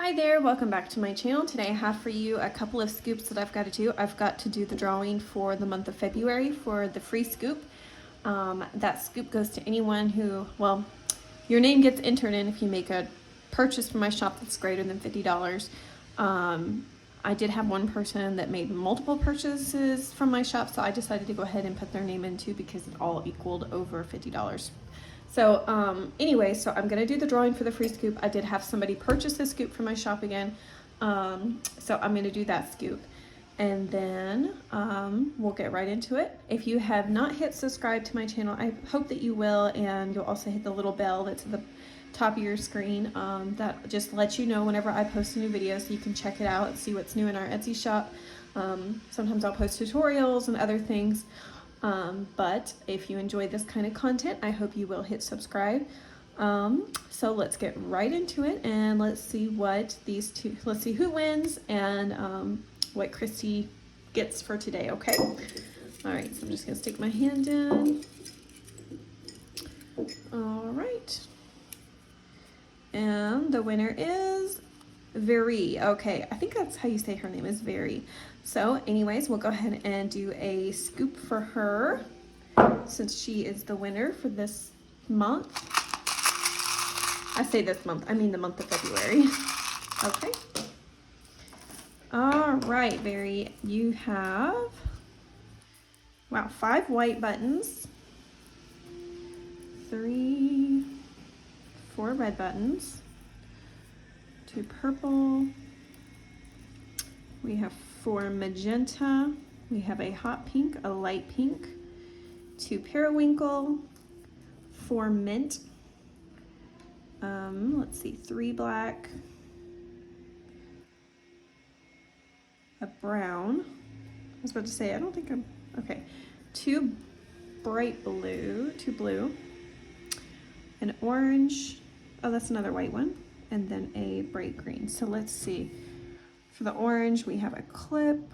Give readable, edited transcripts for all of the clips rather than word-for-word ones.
Hi there, welcome back to my channel. Today I have for you a couple of scoops that I've got to do. I've got to do the drawing for the month of February for the free scoop. That scoop goes to anyone who, well, your name gets entered in if you make a purchase from my shop that's greater than $50. I did have one person that made multiple purchases from my shop, so I decided to go ahead and put their name in too because it all equaled over $50. So anyway, so I'm gonna do the drawing for the free scoop. I did have somebody purchase the scoop from my shop again. So I'm gonna do that scoop. And then we'll get right into it. If you have not hit subscribe to my channel, I hope that you will, and you'll also hit the little bell that's at the top of your screen. That just lets you know whenever I post a new video, so you can check it out and see what's new in our Etsy shop. Sometimes I'll post tutorials and other things. But if you enjoy this kind of content, I hope you will hit subscribe. So let's get right into it, and let's see what let's see who wins and what Christy gets for today, okay? All right, so I'm just gonna stick my hand in. All right. And the winner is Very. Okay, I think that's how you say her name, is Very. So anyways, we'll go ahead and do a scoop for her since she is the winner for this month. I say this month, I mean the month of February. Okay. All right, Very, you have, wow, 5 white buttons, 4 red buttons, 2 purple, we have 4 magenta, we have a hot pink, a light pink, 2 periwinkle, 4 mint, let's see, 3 black, a brown, I was about to say, I don't think okay, 2 bright blue, 2 blue, an orange, oh that's another white one, and then a bright green. So let's see, for the orange we have a clip,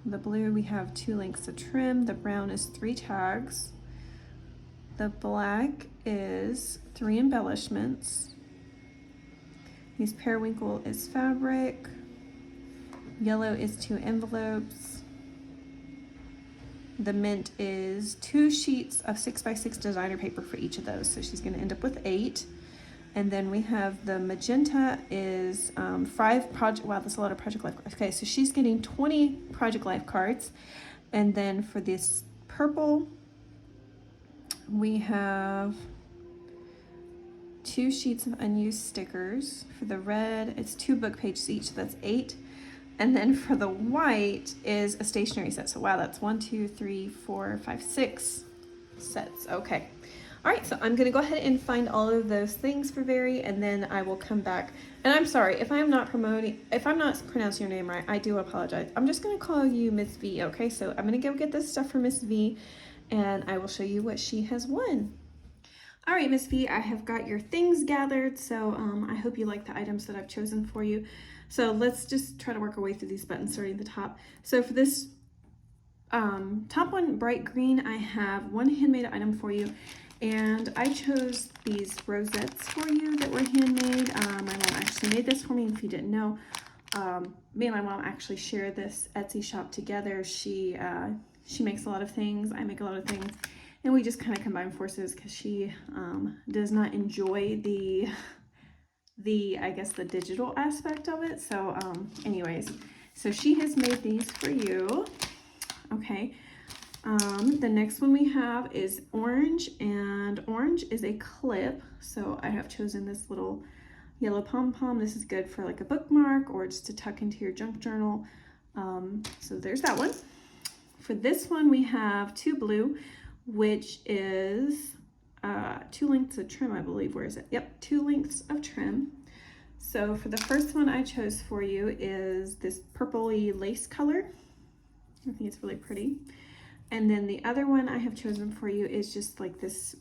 the blue we have 2 lengths of trim, the brown is 3 tags, the black is 3 embellishments, these periwinkle is fabric, yellow is 2 envelopes, the mint is 2 sheets of 6x6 designer paper for each of those, so she's going to end up with 8. And then we have the magenta is 5 project, wow, that's a lot of project life cards. Okay, so she's getting 20 project life cards. And then for this purple, we have 2 sheets of unused stickers. For the red, it's 2 book pages each, so that's 8. And then for the white is a stationery set. So wow, that's 1, 2, 3, 4, 5, 6 sets. Okay. All right, so I'm gonna go ahead and find all of those things for Very, and then I will come back. And I'm sorry if I'm not pronouncing your name right, I do apologize. I'm just gonna call you Miss V, okay? So I'm gonna go get this stuff for Miss V, and I will show you what she has won. All right, Miss V, I have got your things gathered, so I hope you like the items that I've chosen for you. So let's just try to work our way through these buttons starting at the top. So for this top one, bright green, I have one handmade item for you. And I chose these rosettes for you that were handmade. My mom actually made this for me, if you didn't know. Me and my mom actually share this Etsy shop together. She makes a lot of things, I make a lot of things, and we just kind of combine forces because she does not enjoy the I guess the digital aspect of it. So anyways, so she has made these for you. Okay. The next one we have is orange, and orange is a clip. So I have chosen this little yellow pom-pom. This is good for like a bookmark or just to tuck into your junk journal. So there's that one. For this one we have 2 blue, which is 2 lengths of trim, I believe. Where is it? Yep, 2 lengths of trim. So for the first one I chose for you is this purpley lace color. I think it's really pretty. And then the other one I have chosen for you is just like this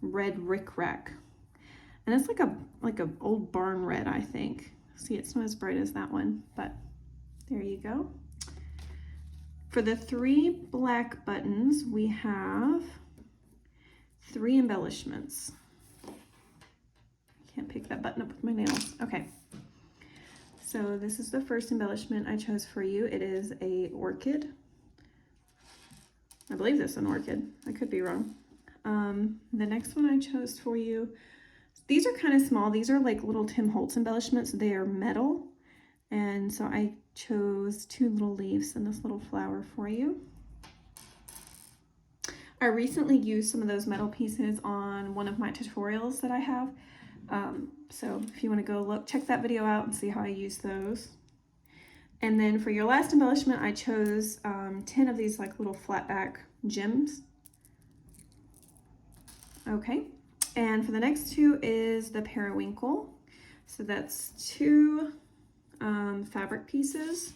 red rickrack. And it's like a old barn red, I think. See, it's not as bright as that one, but there you go. For the 3 black buttons, we have 3 embellishments. Can't pick that button up with my nails. Okay. So this is the first embellishment I chose for you. It is a orchid. I believe this is an orchid. I could be wrong. The next one I chose for you, these are kind of small. These are like little Tim Holtz embellishments. They are metal. And so I chose 2 little leaves and this little flower for you. I recently used some of those metal pieces on one of my tutorials that I have. So if you want to go look, check that video out and see how I use those. And then for your last embellishment, I chose 10 of these like little flat back gems. Okay, and for the next 2 is the periwinkle. So that's 2 fabric pieces.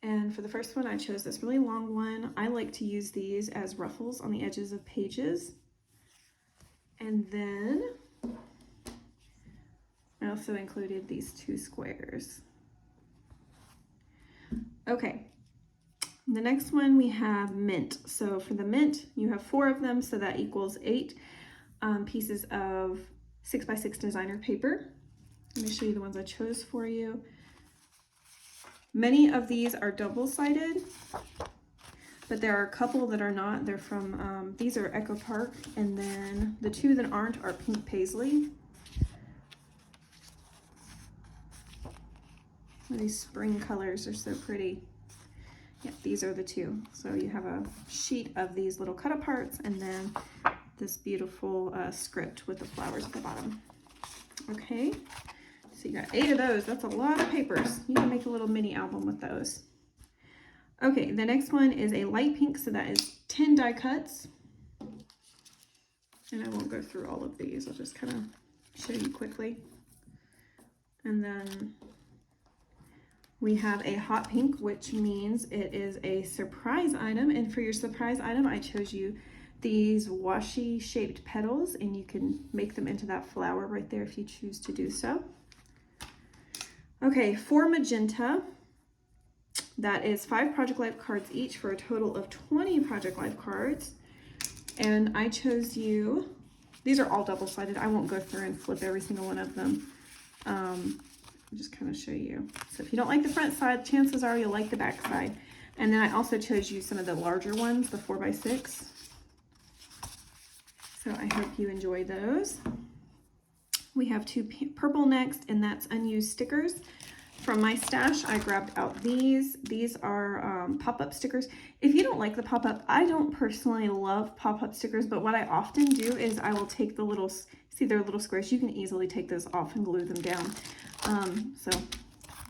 And for the first one, I chose this really long one. I like to use these as ruffles on the edges of pages. And then I also included these 2 squares. Okay, the next one we have mint. So for the mint, you have 4 of them, so that equals 8 pieces of 6x6 designer paper. Let me show you the ones I chose for you. Many of these are double-sided, but there are a couple that are not. They're from, these are Echo Park, and then the 2 that aren't are Pink Paisley. These spring colors are so pretty. Yeah, these are the 2. So you have a sheet of these little cut-aparts, and then this beautiful script with the flowers at the bottom. Okay. So you got 8 of those. That's a lot of papers. You can make a little mini album with those. Okay, the next one is a light pink, so that is 10 die cuts. And I won't go through all of these. I'll just kind of show you quickly. And then we have a hot pink, which means it is a surprise item. And for your surprise item, I chose you these washi shaped petals, and you can make them into that flower right there if you choose to do so. Okay, for magenta, that is 5 Project Life cards each for a total of 20 Project Life cards. And I chose you, these are all double-sided. I won't go through and flip every single one of them. I'll just kind of show you. So if you don't like the front side, chances are you'll like the back side. And then I also chose you some of the larger ones, the 4x6. So I hope you enjoy those. We have 2 purple next, and that's unused stickers. From my stash, I grabbed out these. These are pop-up stickers. If you don't like the pop-up, I don't personally love pop-up stickers, but what I often do is I will take the little, see they're little squares, you can easily take those off and glue them down. So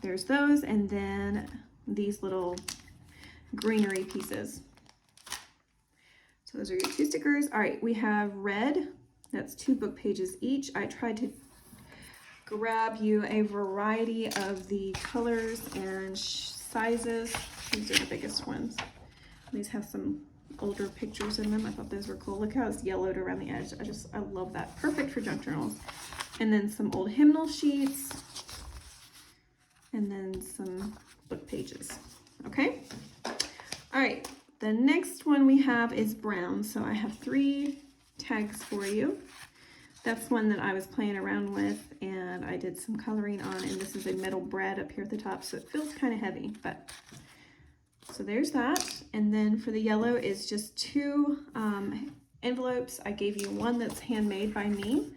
there's those, and then these little greenery pieces. So those are your 2 stickers. All right, we have red. That's 2 book pages each. I tried to grab you a variety of the colors and sizes. These are the biggest ones. These have some older pictures in them. I thought those were cool. Look how it's yellowed around the edge. I love that. Perfect for junk journals. And then some old hymnal sheets. And then some book pages. Okay? All right. The next one we have is brown. So I have 3 tags for you. That's one that I was playing around with, and I did some coloring on, and this is a metal brad up here at the top, so it feels kind of heavy, but so there's that. And then for the yellow is just 2 envelopes. I gave you one that's handmade by me,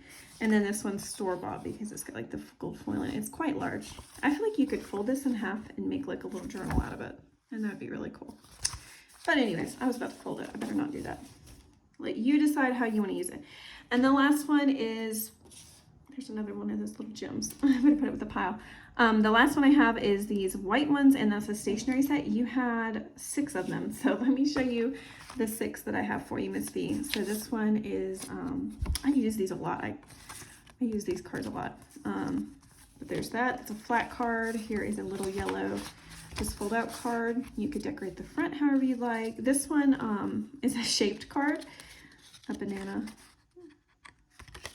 and then this one's store-bought because it's got like the gold foil in it. It's quite large. I feel like you could fold this in half and make like a little journal out of it, and that'd be really cool. But anyways, I was about to fold it. I better not do that. Let you decide how you want to use it. And the last one is, there's another one of those little gems. I'm going to put it with the pile. The last one I have is these white ones, and that's a stationery set. You had 6 of them. So let me show you the 6 that I have for you, Miss B. So this one is, I use these a lot. I use these cards a lot. But there's that. It's a flat card. Here is a little yellow just fold out card. You could decorate the front however you like. This one is a shaped card. A banana.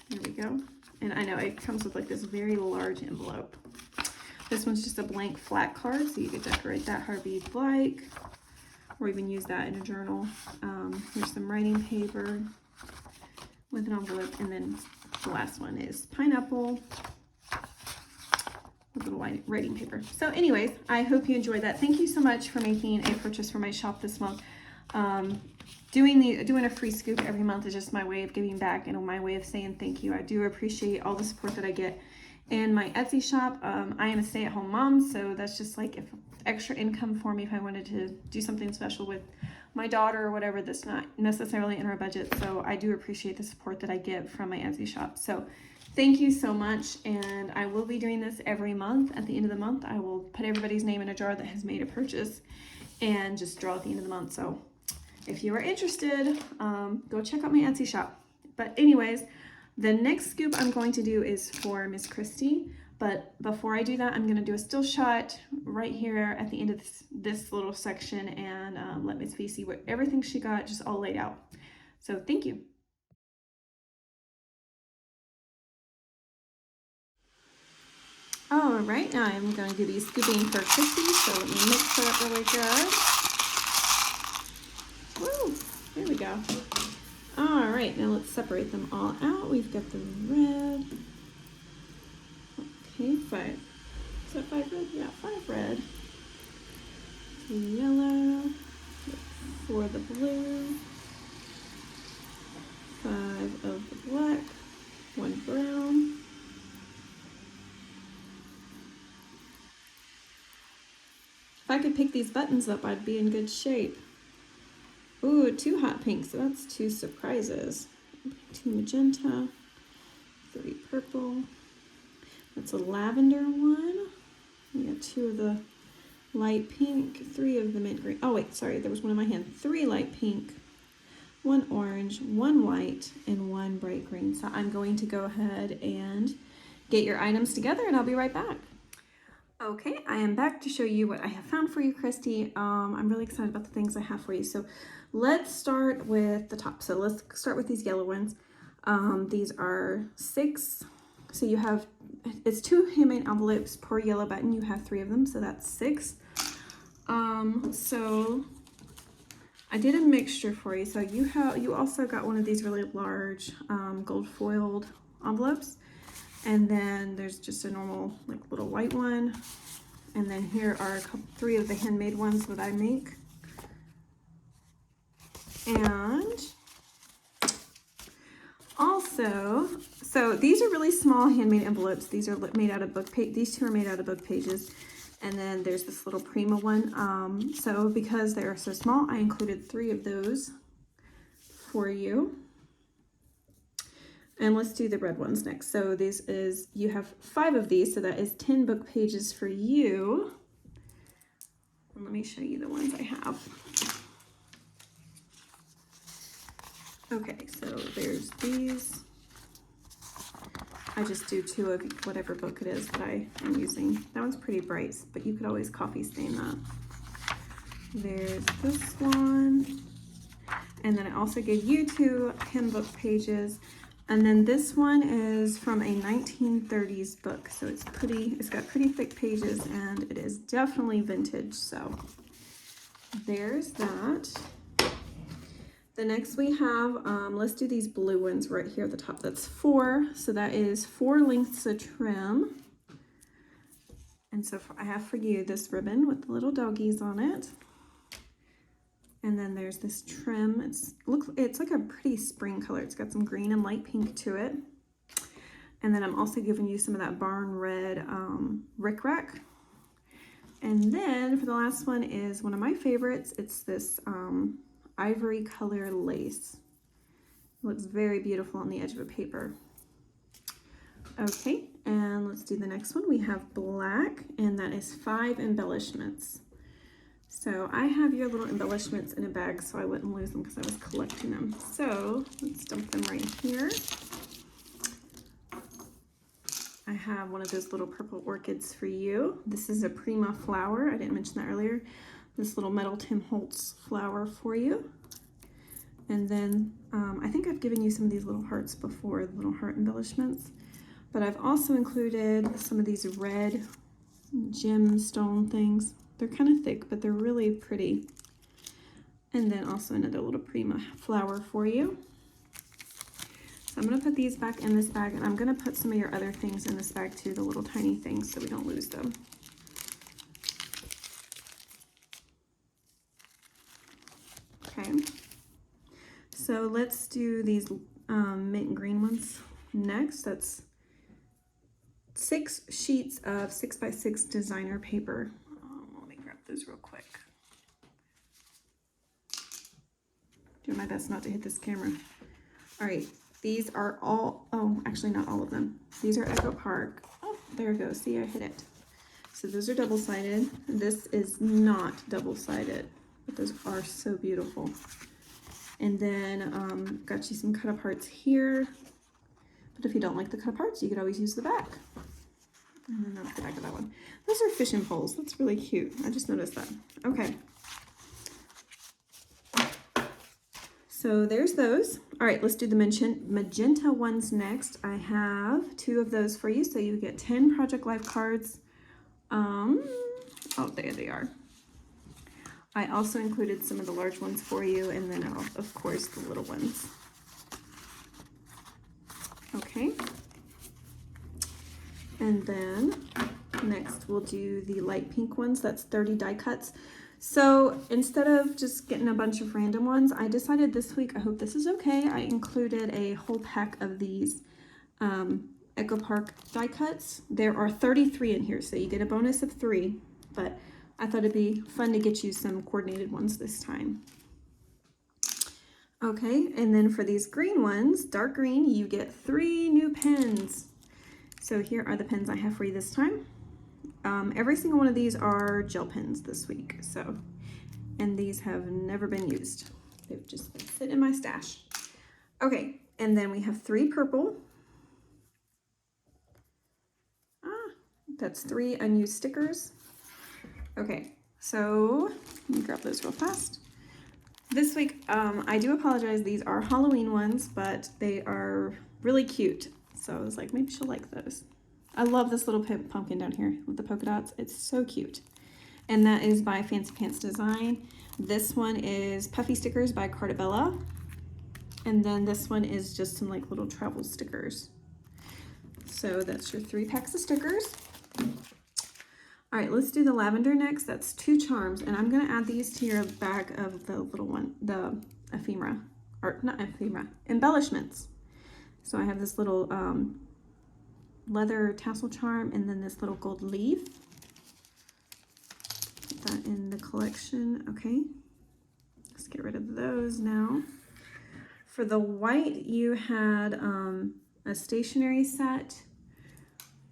There we go. And I know it comes with like this very large envelope. This one's just a blank flat card, so you could decorate that however you'd like, or even use that in a journal. Here's some writing paper with an envelope, and then the last one is pineapple. with little writing paper. So anyways, I hope you enjoyed that. Thank you so much for making a purchase for my shop this month. Doing a free scoop every month is just my way of giving back and my way of saying thank you. I do appreciate all the support that I get in my Etsy shop. I am a stay-at-home mom, so that's just like if extra income for me if I wanted to do something special with my daughter or whatever that's not necessarily in our budget. So I do appreciate the support that I get from my Etsy shop. So thank you so much, and I will be doing this every month. At the end of the month, I will put everybody's name in a jar that has made a purchase and just draw at the end of the month. So if you are interested, go check out my Etsy shop. But anyways, the next scoop I'm going to do is for Miss Christy. But before I do that, I'm going to do a still shot right here at the end of this little section and let Miss V see what everything she got just all laid out. So thank you. All right, now I'm going to be scooping for Christy, so let me mix her up really good. Woo, there we go. All right, now let's separate them all out. We've got the red. Okay, 5. Is that 5 red? Yeah, 5 red. 2 yellow. 4 the blue. 5 of the black. 1 brown. If I could pick these buttons up, I'd be in good shape. Ooh, 2 hot pinks, so that's 2 surprises. 2 magenta, 3 purple. That's a lavender one. We got 2 of the light pink, 3 of the mint green. Oh wait, sorry, there was one in my hand. 3 light pink, 1 orange, 1 white, and 1 bright green. So I'm going to go ahead and get your items together and I'll be right back. Okay, I am back to show you what I have found for you, Christy. I'm really excited about the things I have for you. So let's start with the top. So let's start with these yellow ones. These are 6. So you have, it's 2 handmade envelopes per yellow button. You have 3 of them, so that's 6. So I did a mixture for you. So you also got one of these really large gold foiled envelopes. And then there's just a normal like little white one. And then here are 3 of the handmade ones that I make. And also, so these are really small handmade envelopes. These are made out of book page. These 2 are made out of book pages. And then there's this little Prima one. So because they are so small, I included 3 of those for you. And let's do the red ones next. So this is, you have 5 of these, so that is 10 book pages for you. And let me show you the ones I have. Okay, so there's these. I just do 2 of whatever book it is that I am using. That one's pretty bright, but you could always coffee stain that. There's this one. And then I also gave you 2 10 book pages. And then this one is from a 1930s book. So it's got pretty thick pages and it is definitely vintage. So there's that. The next we have, let's do these blue ones right here at the top. That's 4. So that is 4 lengths of trim. And so I have for you this ribbon with the little doggies on it. And then there's this trim. It's like a pretty spring color. It's got some green and light pink to it. And then I'm also giving you some of that barn red rickrack. And then for the last one is one of my favorites. It's this ivory color lace. It looks very beautiful on the edge of a paper. Okay, and let's do the next one. We have black, and that is 5 embellishments. So I have your little embellishments in a bag so I wouldn't lose them because I was collecting them. So let's dump them right here. I have one of those little purple orchids for you. This is a Prima flower. I didn't mention that earlier. This little metal Tim Holtz flower for you. And then I think I've given you some of these little hearts before, the little heart embellishments. But I've also included some of these red gemstone things. They're kind of thick, but they're really pretty. And then also another little Prima flower for you. So I'm gonna put these back in this bag, and I'm gonna put some of your other things in this bag too, the little tiny things, so we don't lose them. Okay, so let's do these mint green ones next. That's 6 sheets of 6x6 designer paper. Let me grab those real quick. Doing my best not to hit this camera. All right, these are all, oh, actually not all of them. These are Echo Park. Oh, there it goes. See, I hit it. So those are double-sided. This is not double-sided, but those are so beautiful. And then got you some cut aparts here. But if you don't like the cut aparts, you could always use the back. And then that's the back of that one. Those are fishing poles. That's really cute. I just noticed that. Okay. So there's those. All right, let's do the magenta ones next. I have 2 of those for you. So you get 10 Project Life cards. Oh, there they are. I also included some of the large ones for you, and then of course the little ones. Okay. And then next we'll do the light pink ones. That's 30 die cuts. So instead of just getting a bunch of random ones, I decided this week, I hope this is okay, I included a whole pack of these Echo Park die cuts. There are 33 in here, so you get a bonus of 3, but I thought it'd be fun to get you some coordinated ones this time. Okay, and then for these green ones, dark green, you get 3 new pens. So here are the pens I have for you this time. Every single one of these are gel pens this week, so, and these have never been used. They've just been sitting in my stash. Okay, and then we have 3 purple. That's 3 unused stickers. Okay, so let me grab those real fast. This week, I do apologize, these are Halloween ones, but they are really cute. So I was like, maybe she'll like those. I love this little pumpkin down here with the polka dots. It's so cute. And that is by Fancy Pants Design. This one is Puffy Stickers by Cartabella. And then this one is just some like little travel stickers. So that's your 3 packs of stickers. All right, let's do the lavender next. That's 2 charms, and I'm gonna add these to your bag of the little one, the ephemera, or not ephemera, embellishments. So I have this little leather tassel charm, and then this little gold leaf. Put that in the collection. Okay, let's get rid of those now. For the white, you had a stationery set.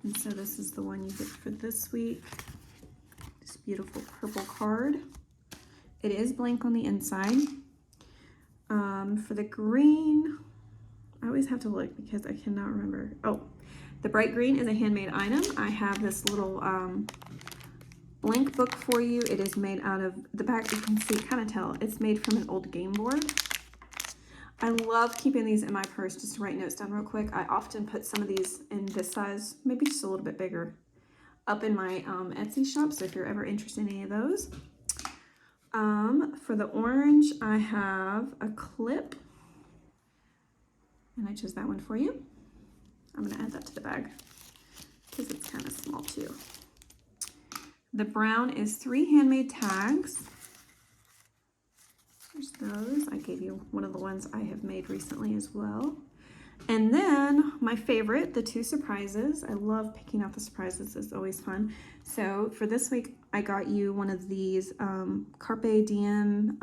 And so this is the one you get for this week. This beautiful purple card. It is blank on the inside. For the green, I always have to look because I cannot remember. Oh, the bright green is a handmade item. I have this little blank book for you. It is made out of, the back you can see, kind of tell, it's made from an old game board. I love keeping these in my purse just to write notes down real quick. I often put some of these in this size, maybe just a little bit bigger, up in my Etsy shop, so if you're ever interested in any of those. For the orange, I have a clip, and I chose that one for you. I'm going to add that to the bag because it's kind of small too. The brown is 3 handmade tags. There's those. I gave you one of the ones I have made recently as well. And then my favorite, the 2 surprises. I love picking out the surprises. It's always fun. So for this week, I got you one of these Carpe Diem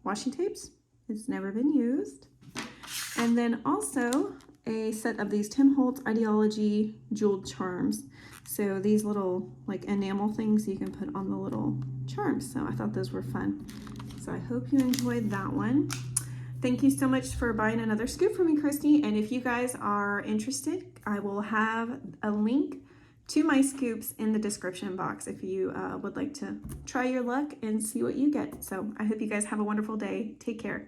washi tapes. It's never been used. And then also a set of these Tim Holtz Ideology jeweled charms. So these little like enamel things you can put on the little charms. So I thought those were fun. So I hope you enjoyed that one. Thank you so much for buying another scoop from me, Christy. And if you guys are interested, I will have a link to my scoops in the description box if you would like to try your luck and see what you get. So I hope you guys have a wonderful day. Take care.